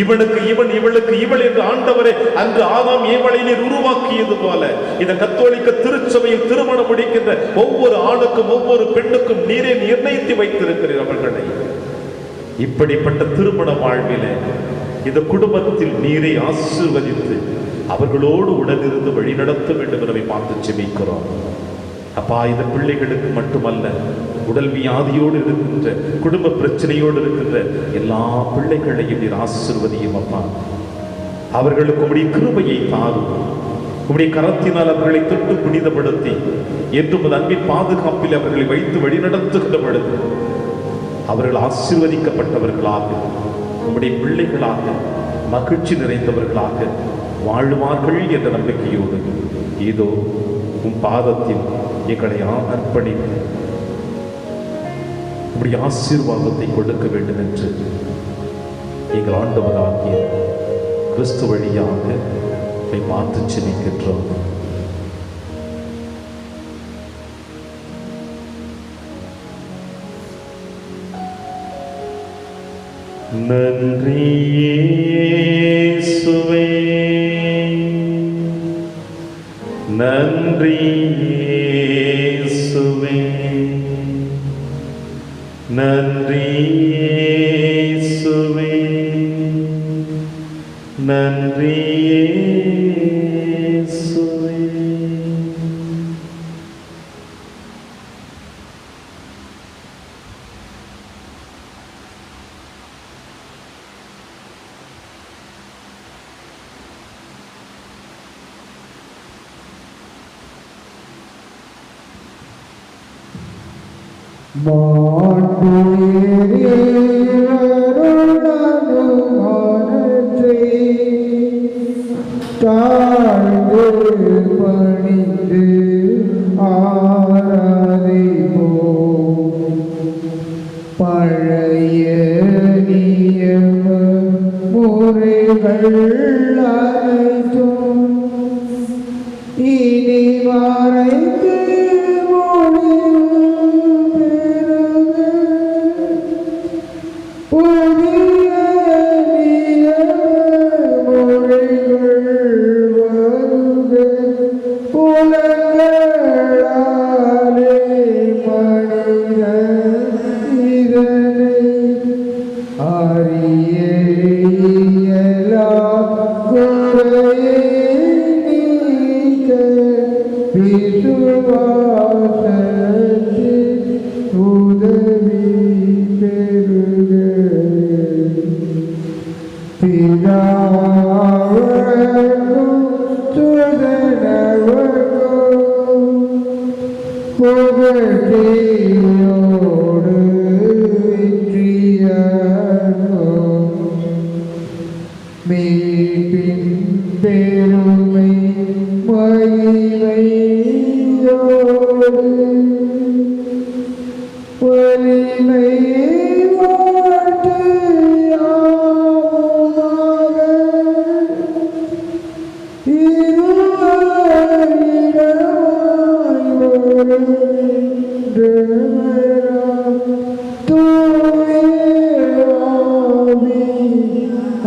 இவனுக்கு இவன், இவளுக்கு இவள் என்று ஆண்டவரே அன்று ஆதாம் ஏவாளை உருவாக்கியது போல இந்த கத்தோலிக்க திருச்சபையில் திருமணம் முடிக்கின்ற ஒவ்வொரு ஆணுக்கும் ஒவ்வொரு பெண்ணுக்கும் நீரே நிர்ணயித்து வைத்திருக்கிறீர் அவர்களை. இப்படிப்பட்ட திருமண வாழ்விலே இந்த குடும்பத்தில் நீரை ஆசீர்வதித்து அவர்களோடு உடனிருந்து வழிநடத்த வேண்டும் என்பதை பார்த்து செபிக்கிறோம். அப்பா, இந்த பிள்ளைகளுக்கு மட்டுமல்ல, உடல் வியாதியோடு இருக்கின்ற குடும்ப பிரச்சனையோடு இருக்கின்ற எல்லா பிள்ளைகளையும் நீர் ஆசீர்வதியும் அப்பா. அவர்களுக்கு உம்முடைய கிருபையை தாரும், உம்முடைய கரத்தினால் அவர்களை தொட்டு புனிதப்படுத்தி என்றும் அன்பின் பாதுகாப்பில் அவர்களை வைத்து வழிநடத்துகிற பொழுது அவர்கள் ஆசீர்வதிக்கப்பட்டவர்களாக உம்முடைய பிள்ளைகளாக மகிழ்ச்சி நிறைந்தவர்களாக வாழுவார்கள் என்ற நம்பிக்கையோடு இதோ உம் பாதத்தில் எங்களை அர்ப்பணித்து உம்முடைய ஆசீர்வாதத்தை கொடுக்க வேண்டும் என்று எங்கள் ஆண்டவராகிய கிறிஸ்து வழியாக பார்த்து செபிக்கின்றோம். நன்றி இயேசுவே, நன்றி இயேசுவே, நன்றி இயேசுவே, நன்றி இயேசுவே. தாழ்ந்து பணிந்து ஆராதிப்போம். பழைய நியம முறைகள் அனைத்தும் இனி மறைத்து புலங்கள் புகழ்ச்சியோடு வெற்றியாகும் மீட்பின் பெருமை மகிமையோடு வலிமை வாழ்த்து யாவுமாக இருவரிடமாய் வருகின்றவராம் தூய ஆவி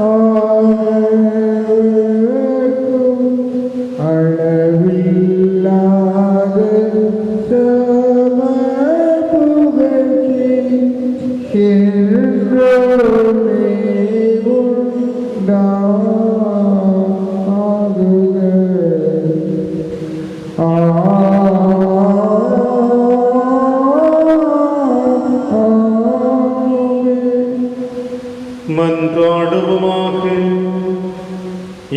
ஆனவர்க்கும் அளவில்லாத சம புகழ்ச்சி என்றுமே உண்டாகுக. மன்றாடுவோமாக.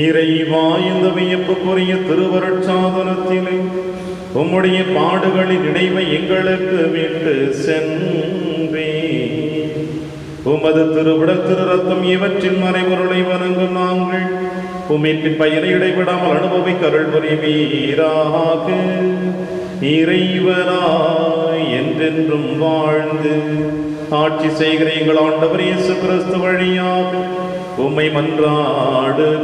இறைவா, இந்த வியப்புக்குரிய திருவருட்சாதனத்திலே உம்முடைய பாடுகளின் நினைவை எங்களுக்கு விட்டு சென்றே உமது திருவிடல் திரு ரத்தம் இவற்றின் மறைபொருளை வணங்கும் நாங்கள் உம்மின் பயனை இடைவிடாமல் அனுபவிக்க அருள் புரிவீராக. இறைவனாய் என்றென்றும் வாழ்ந்து ஆட்சி செய்கிற எங்கள் ஆண்டவர் இயேசு கிறிஸ்து வழியாக உம்மை மன்றாடுகின்றோம்.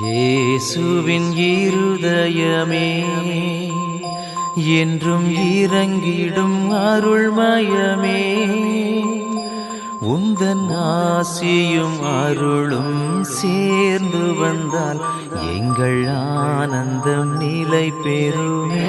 இயேசுவின் இருதயமே என்றும் இறங்கிடும் அருள்மயமே, உந்தன் ஆசியும் அருளும் சேர்ந்து வந்தால் எங்கள் ஆனந்தம் நிலை பெறுமே.